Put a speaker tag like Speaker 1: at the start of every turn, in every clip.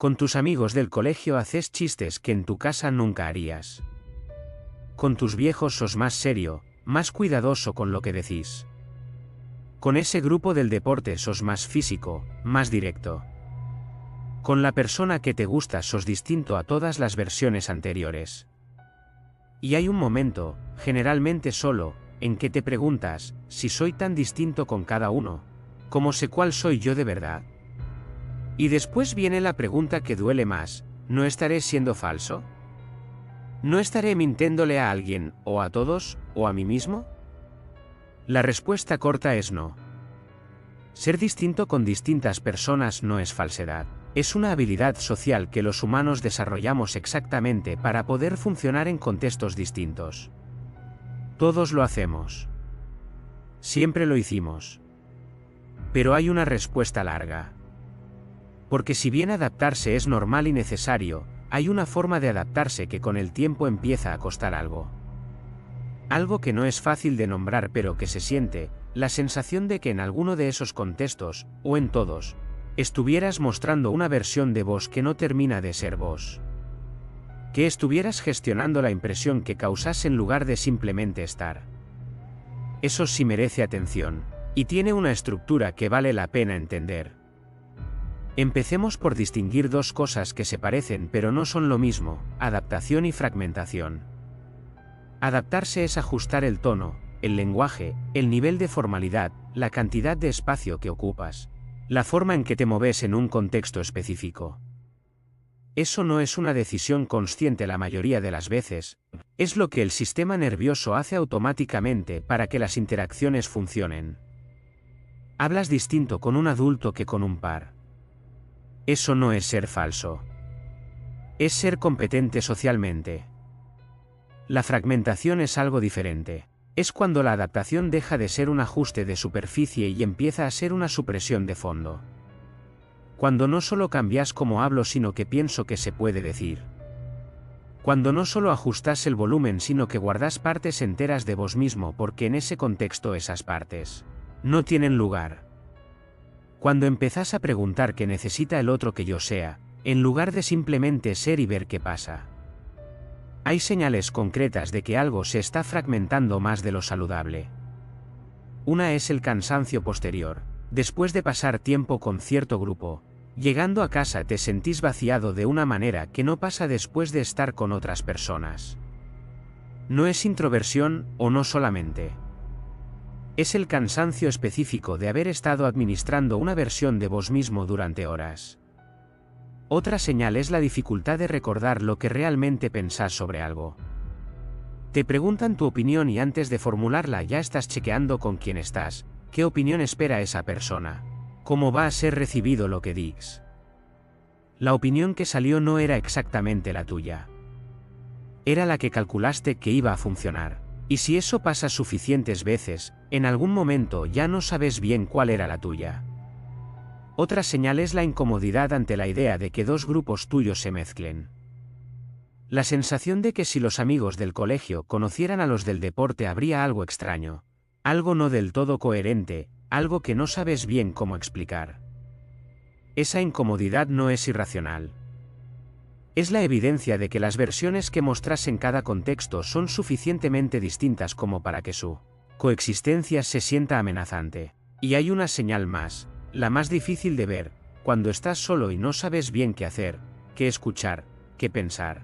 Speaker 1: Con tus amigos del colegio haces chistes que en tu casa nunca harías. Con tus viejos sos más serio, más cuidadoso con lo que decís. Con ese grupo del deporte sos más físico, más directo. Con la persona que te gusta sos distinto a todas las versiones anteriores. Y hay un momento, generalmente solo, en que te preguntas, si soy tan distinto con cada uno, ¿cómo sé cuál soy yo de verdad? Y después viene la pregunta que duele más, ¿no estaré siendo falso? ¿No estaré mintiéndole a alguien, o a todos, o a mí mismo? La respuesta corta es no. Ser distinto con distintas personas no es falsedad. Es una habilidad social que los humanos desarrollamos exactamente para poder funcionar en contextos distintos. Todos lo hacemos. Siempre lo hicimos. Pero hay una respuesta larga. Porque si bien adaptarse es normal y necesario, hay una forma de adaptarse que con el tiempo empieza a costar algo. Algo que no es fácil de nombrar pero que se siente, la sensación de que en alguno de esos contextos, o en todos, estuvieras mostrando una versión de vos que no termina de ser vos. Que estuvieras gestionando la impresión que causas en lugar de simplemente estar. Eso sí merece atención, y tiene una estructura que vale la pena entender. Empecemos por distinguir dos cosas que se parecen pero no son lo mismo, adaptación y fragmentación. Adaptarse es ajustar el tono, el lenguaje, el nivel de formalidad, la cantidad de espacio que ocupas, la forma en que te moves en un contexto específico. Eso no es una decisión consciente la mayoría de las veces, es lo que el sistema nervioso hace automáticamente para que las interacciones funcionen. Hablas distinto con un adulto que con un par. Eso no es ser falso. Es ser competente socialmente. La fragmentación es algo diferente. Es cuando la adaptación deja de ser un ajuste de superficie y empieza a ser una supresión de fondo. Cuando no solo cambias cómo hablo sino que pienso que se puede decir. Cuando no solo ajustas el volumen sino que guardas partes enteras de vos mismo porque en ese contexto esas partes no tienen lugar. Cuando empezás a preguntar qué necesita el otro que yo sea, en lugar de simplemente ser y ver qué pasa. Hay señales concretas de que algo se está fragmentando más de lo saludable. Una es el cansancio posterior. Después de pasar tiempo con cierto grupo, llegando a casa te sentís vaciado de una manera que no pasa después de estar con otras personas. No es introversión, o no solamente. Es el cansancio específico de haber estado administrando una versión de vos mismo durante horas. Otra señal es la dificultad de recordar lo que realmente pensás sobre algo. Te preguntan tu opinión y antes de formularla ya estás chequeando con quién estás, qué opinión espera esa persona, cómo va a ser recibido lo que digas. La opinión que salió no era exactamente la tuya. Era la que calculaste que iba a funcionar. Y si eso pasa suficientes veces, en algún momento ya no sabes bien cuál era la tuya. Otra señal es la incomodidad ante la idea de que dos grupos tuyos se mezclen. La sensación de que si los amigos del colegio conocieran a los del deporte habría algo extraño, algo no del todo coherente, algo que no sabes bien cómo explicar. Esa incomodidad no es irracional. Es la evidencia de que las versiones que mostras en cada contexto son suficientemente distintas como para que su coexistencia se sienta amenazante. Y hay una señal más, la más difícil de ver, cuando estás solo y no sabes bien qué hacer, qué escuchar, qué pensar.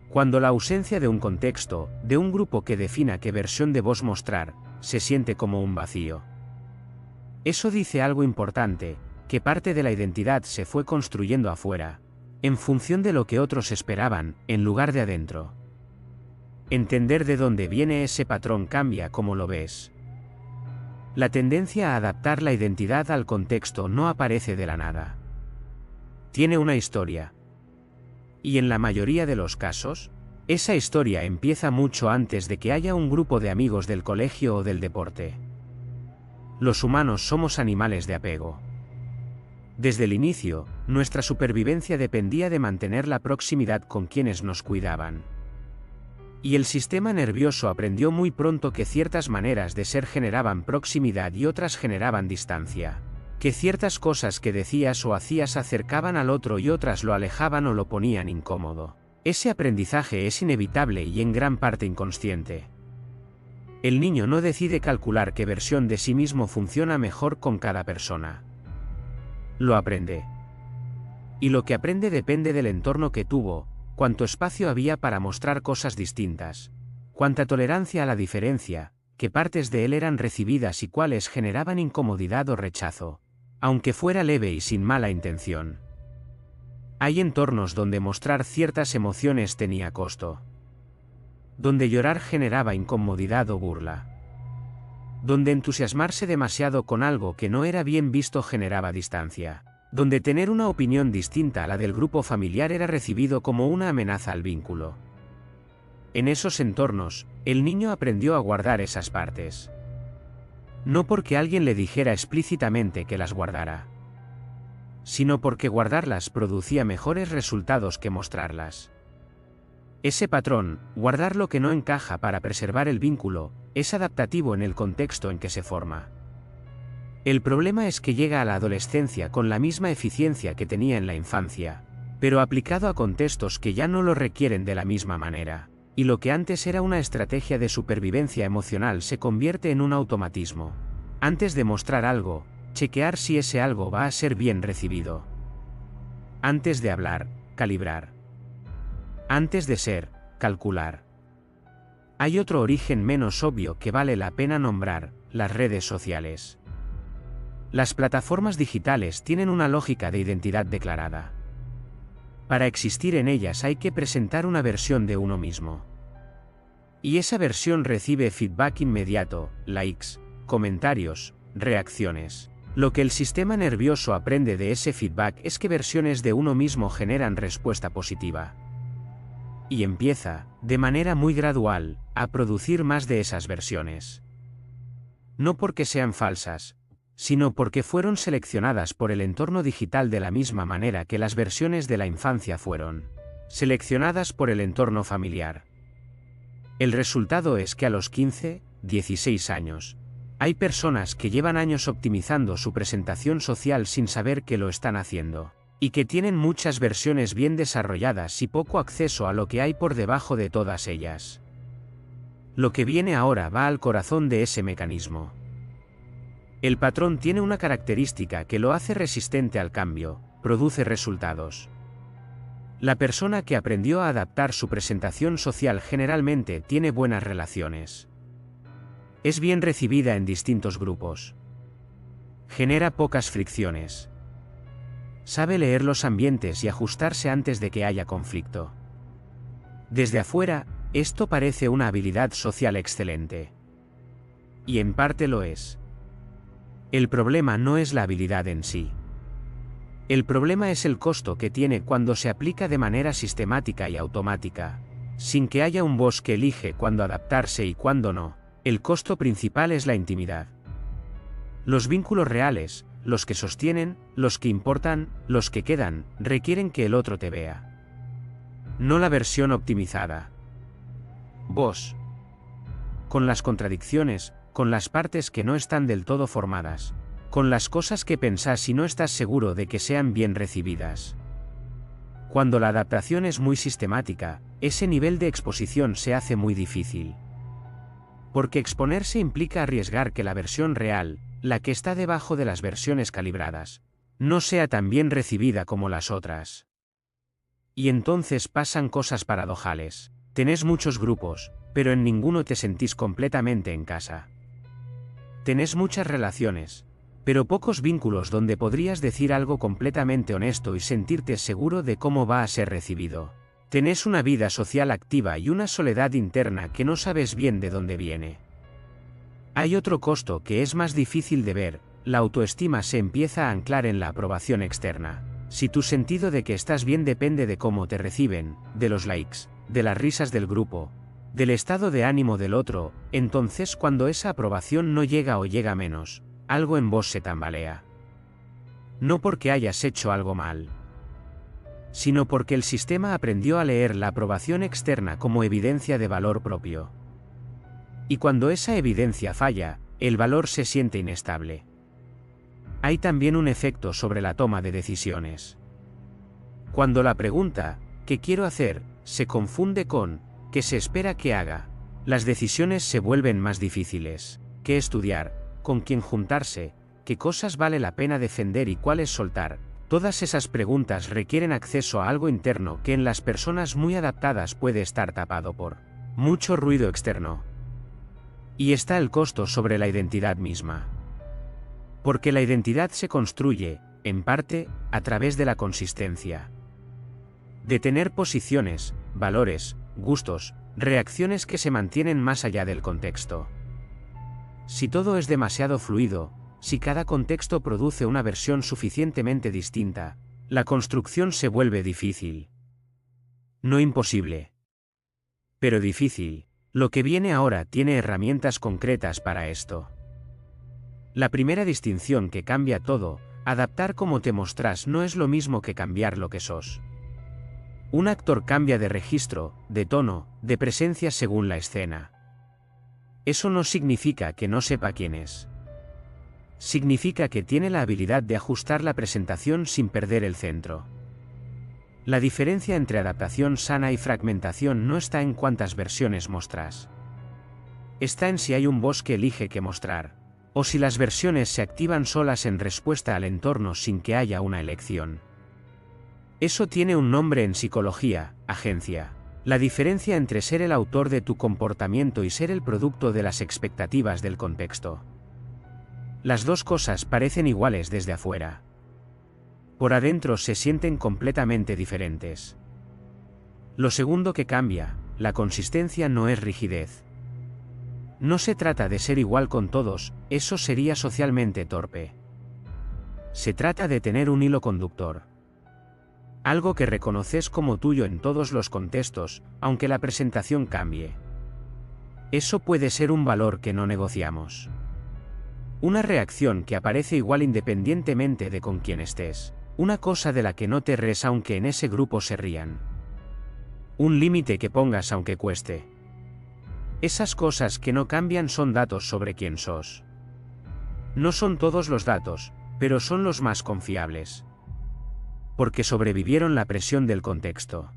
Speaker 1: Cuando la ausencia de un contexto, de un grupo que defina qué versión de vos mostrar, se siente como un vacío. Eso dice algo importante, que parte de la identidad se fue construyendo afuera, en función de lo que otros esperaban, en lugar de adentro. Entender de dónde viene ese patrón cambia cómo lo ves. La tendencia a adaptar la identidad al contexto no aparece de la nada. Tiene una historia. Y en la mayoría de los casos, esa historia empieza mucho antes de que haya un grupo de amigos del colegio o del deporte. Los humanos somos animales de apego. Desde el inicio, nuestra supervivencia dependía de mantener la proximidad con quienes nos cuidaban. Y el sistema nervioso aprendió muy pronto que ciertas maneras de ser generaban proximidad y otras generaban distancia. Que ciertas cosas que decías o hacías acercaban al otro y otras lo alejaban o lo ponían incómodo. Ese aprendizaje es inevitable y en gran parte inconsciente. El niño no decide calcular qué versión de sí mismo funciona mejor con cada persona. Lo aprende. Y lo que aprende depende del entorno que tuvo, cuánto espacio había para mostrar cosas distintas, cuánta tolerancia a la diferencia, qué partes de él eran recibidas y cuáles generaban incomodidad o rechazo, aunque fuera leve y sin mala intención. Hay entornos donde mostrar ciertas emociones tenía costo. Donde llorar generaba incomodidad o burla. Donde entusiasmarse demasiado con algo que no era bien visto generaba distancia. Donde tener una opinión distinta a la del grupo familiar era recibido como una amenaza al vínculo. En esos entornos, el niño aprendió a guardar esas partes. No porque alguien le dijera explícitamente que las guardara, sino porque guardarlas producía mejores resultados que mostrarlas. Ese patrón, guardar lo que no encaja para preservar el vínculo, es adaptativo en el contexto en que se forma. El problema es que llega a la adolescencia con la misma eficiencia que tenía en la infancia, pero aplicado a contextos que ya no lo requieren de la misma manera, y lo que antes era una estrategia de supervivencia emocional se convierte en un automatismo. Antes de mostrar algo, chequear si ese algo va a ser bien recibido. Antes de hablar, calibrar. Antes de ser, calcular. Hay otro origen menos obvio que vale la pena nombrar: las redes sociales. Las plataformas digitales tienen una lógica de identidad declarada. Para existir en ellas hay que presentar una versión de uno mismo. Y esa versión recibe feedback inmediato, likes, comentarios, reacciones. Lo que el sistema nervioso aprende de ese feedback es que versiones de uno mismo generan respuesta positiva. Y empieza, de manera muy gradual, a producir más de esas versiones. No porque sean falsas, sino porque fueron seleccionadas por el entorno digital de la misma manera que las versiones de la infancia fueron seleccionadas por el entorno familiar. El resultado es que a los 15, 16 años, hay personas que llevan años optimizando su presentación social sin saber que lo están haciendo, y que tienen muchas versiones bien desarrolladas y poco acceso a lo que hay por debajo de todas ellas. Lo que viene ahora va al corazón de ese mecanismo. El patrón tiene una característica que lo hace resistente al cambio: produce resultados. La persona que aprendió a adaptar su presentación social generalmente tiene buenas relaciones. Es bien recibida en distintos grupos. Genera pocas fricciones. Sabe leer los ambientes y ajustarse antes de que haya conflicto. Desde afuera, esto parece una habilidad social excelente. Y en parte lo es. El problema no es la habilidad en sí. El problema es el costo que tiene cuando se aplica de manera sistemática y automática, sin que haya un boss que elige cuándo adaptarse y cuándo no. El costo principal es la intimidad. Los vínculos reales, los que sostienen, los que importan, los que quedan, requieren que el otro te vea. No la versión optimizada. Vos. Con las contradicciones, con las partes que no están del todo formadas, con las cosas que pensás y no estás seguro de que sean bien recibidas. Cuando la adaptación es muy sistemática, ese nivel de exposición se hace muy difícil. Porque exponerse implica arriesgar que la versión real, la que está debajo de las versiones calibradas, no sea tan bien recibida como las otras. Y entonces pasan cosas paradojales. Tenés muchos grupos, pero en ninguno te sentís completamente en casa. Tenés muchas relaciones, pero pocos vínculos donde podrías decir algo completamente honesto y sentirte seguro de cómo va a ser recibido. Tenés una vida social activa y una soledad interna que no sabes bien de dónde viene. Hay otro costo que es más difícil de ver: la autoestima se empieza a anclar en la aprobación externa. Si tu sentido de que estás bien depende de cómo te reciben, de los likes, de las risas del grupo, del estado de ánimo del otro, entonces cuando esa aprobación no llega o llega menos, algo en vos se tambalea. No porque hayas hecho algo mal, sino porque el sistema aprendió a leer la aprobación externa como evidencia de valor propio. Y cuando esa evidencia falla, el valor se siente inestable. Hay también un efecto sobre la toma de decisiones. Cuando la pregunta, ¿qué quiero hacer?, se confunde con, ¿qué se espera que haga?, las decisiones se vuelven más difíciles. ¿Qué estudiar?, ¿con quién juntarse?, ¿qué cosas vale la pena defender y cuáles soltar? Todas esas preguntas requieren acceso a algo interno que en las personas muy adaptadas puede estar tapado por mucho ruido externo. Y está el costo sobre la identidad misma. Porque la identidad se construye, en parte, a través de la consistencia. De tener posiciones, valores, gustos, reacciones que se mantienen más allá del contexto. Si todo es demasiado fluido, si cada contexto produce una versión suficientemente distinta, la construcción se vuelve difícil. No imposible, pero difícil. Lo que viene ahora tiene herramientas concretas para esto. La primera distinción que cambia todo: adaptar cómo te mostrás no es lo mismo que cambiar lo que sos. Un actor cambia de registro, de tono, de presencia según la escena. Eso no significa que no sepa quién es. Significa que tiene la habilidad de ajustar la presentación sin perder el centro. La diferencia entre adaptación sana y fragmentación no está en cuántas versiones mostrás. Está en si hay un voz que elige qué mostrar, o si las versiones se activan solas en respuesta al entorno sin que haya una elección. Eso tiene un nombre en psicología: agencia. La diferencia entre ser el autor de tu comportamiento y ser el producto de las expectativas del contexto. Las dos cosas parecen iguales desde afuera. Por adentro se sienten completamente diferentes. Lo segundo que cambia, la consistencia, no es rigidez. No se trata de ser igual con todos, eso sería socialmente torpe. Se trata de tener un hilo conductor. Algo que reconoces como tuyo en todos los contextos, aunque la presentación cambie. Eso puede ser un valor que no negociamos. Una reacción que aparece igual independientemente de con quién estés. Una cosa de la que no te ríes aunque en ese grupo se rían. Un límite que pongas aunque cueste. Esas cosas que no cambian son datos sobre quién sos. No son todos los datos, pero son los más confiables. Porque sobrevivieron la presión del contexto.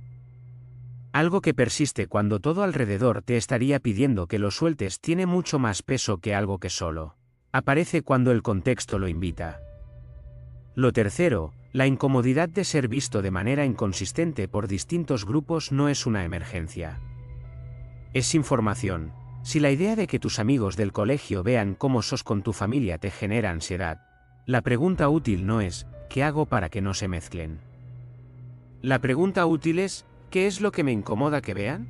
Speaker 1: Algo que persiste cuando todo alrededor te estaría pidiendo que lo sueltes tiene mucho más peso que algo que solo aparece cuando el contexto lo invita. Lo tercero, la incomodidad de ser visto de manera inconsistente por distintos grupos no es una emergencia. Es información. Si la idea de que tus amigos del colegio vean cómo sos con tu familia te genera ansiedad, la pregunta útil no es, ¿qué hago para que no se mezclen? La pregunta útil es, ¿qué es lo que me incomoda que vean?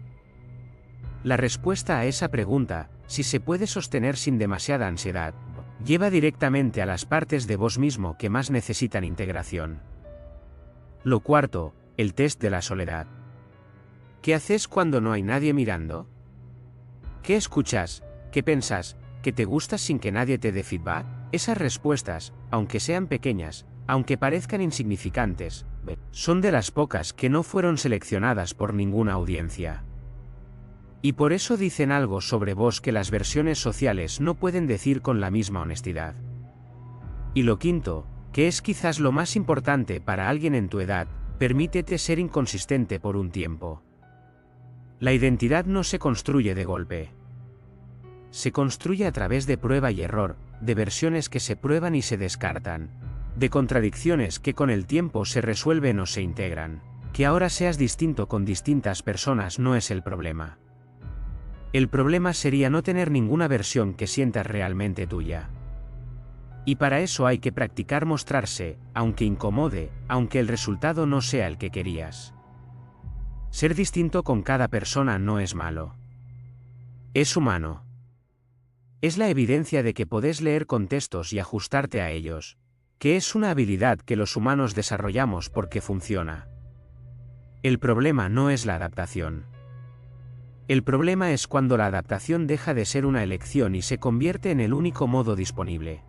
Speaker 1: La respuesta a esa pregunta, si se puede sostener sin demasiada ansiedad, lleva directamente a las partes de vos mismo que más necesitan integración. Lo cuarto, el test de la soledad. ¿Qué haces cuando no hay nadie mirando? ¿Qué escuchas? ¿Qué piensas? ¿Qué te gusta sin que nadie te dé feedback? Esas respuestas, aunque sean pequeñas, aunque parezcan insignificantes, son de las pocas que no fueron seleccionadas por ninguna audiencia. Y por eso dicen algo sobre vos que las versiones sociales no pueden decir con la misma honestidad. Y lo quinto, que es quizás lo más importante para alguien en tu edad, permítete ser inconsistente por un tiempo. La identidad no se construye de golpe. Se construye a través de prueba y error, de versiones que se prueban y se descartan, de contradicciones que con el tiempo se resuelven o se integran. Que ahora seas distinto con distintas personas no es el problema. El problema sería no tener ninguna versión que sientas realmente tuya. Y para eso hay que practicar mostrarse, aunque incomode, aunque el resultado no sea el que querías. Ser distinto con cada persona no es malo. Es humano. Es la evidencia de que podés leer contextos y ajustarte a ellos, que es una habilidad que los humanos desarrollamos porque funciona. El problema no es la adaptación. El problema es cuando la adaptación deja de ser una elección y se convierte en el único modo disponible.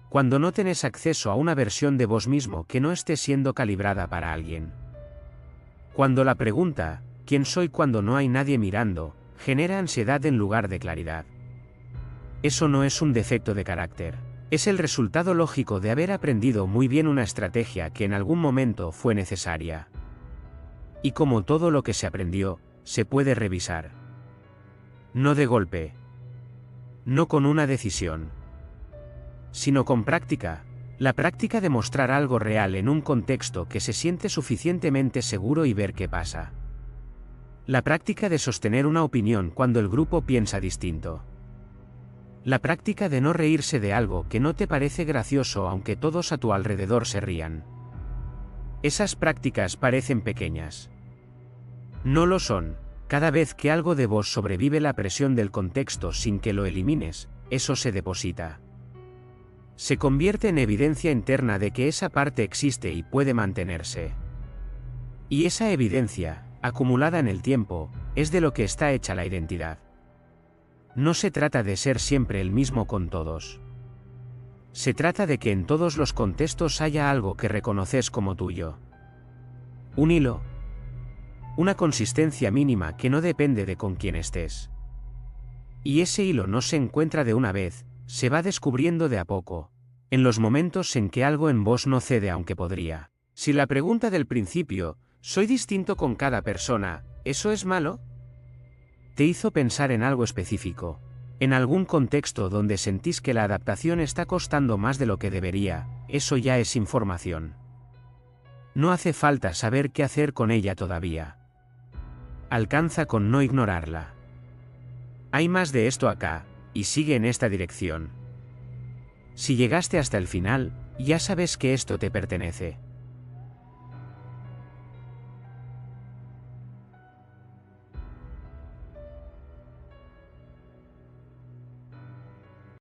Speaker 1: Cuando no tenés acceso a una versión de vos mismo que no esté siendo calibrada para alguien. Cuando la pregunta, ¿quién soy cuando no hay nadie mirando?, genera ansiedad en lugar de claridad. Eso no es un defecto de carácter. Es el resultado lógico de haber aprendido muy bien una estrategia que en algún momento fue necesaria. Y como todo lo que se aprendió, se puede revisar. No de golpe. No con una decisión. Sino con práctica. La práctica de mostrar algo real en un contexto que se siente suficientemente seguro y ver qué pasa. La práctica de sostener una opinión cuando el grupo piensa distinto. La práctica de no reírse de algo que no te parece gracioso aunque todos a tu alrededor se rían. Esas prácticas parecen pequeñas. No lo son. Cada vez que algo de vos sobrevive la presión del contexto sin que lo elimines, eso se deposita. Se convierte en evidencia interna de que esa parte existe y puede mantenerse. Y esa evidencia, acumulada en el tiempo, es de lo que está hecha la identidad. No se trata de ser siempre el mismo con todos. Se trata de que en todos los contextos haya algo que reconoces como tuyo. Un hilo. Una consistencia mínima que no depende de con quién estés. Y ese hilo no se encuentra de una vez, se va descubriendo de a poco, en los momentos en que algo en vos no cede aunque podría. Si la pregunta del principio, ¿soy distinto con cada persona, eso es malo?, te hizo pensar en algo específico, en algún contexto donde sentís que la adaptación está costando más de lo que debería, eso ya es información. No hace falta saber qué hacer con ella todavía. Alcanza con no ignorarla. Hay más de esto acá, y sigue en esta dirección. Si llegaste hasta el final, ya sabes que esto te pertenece.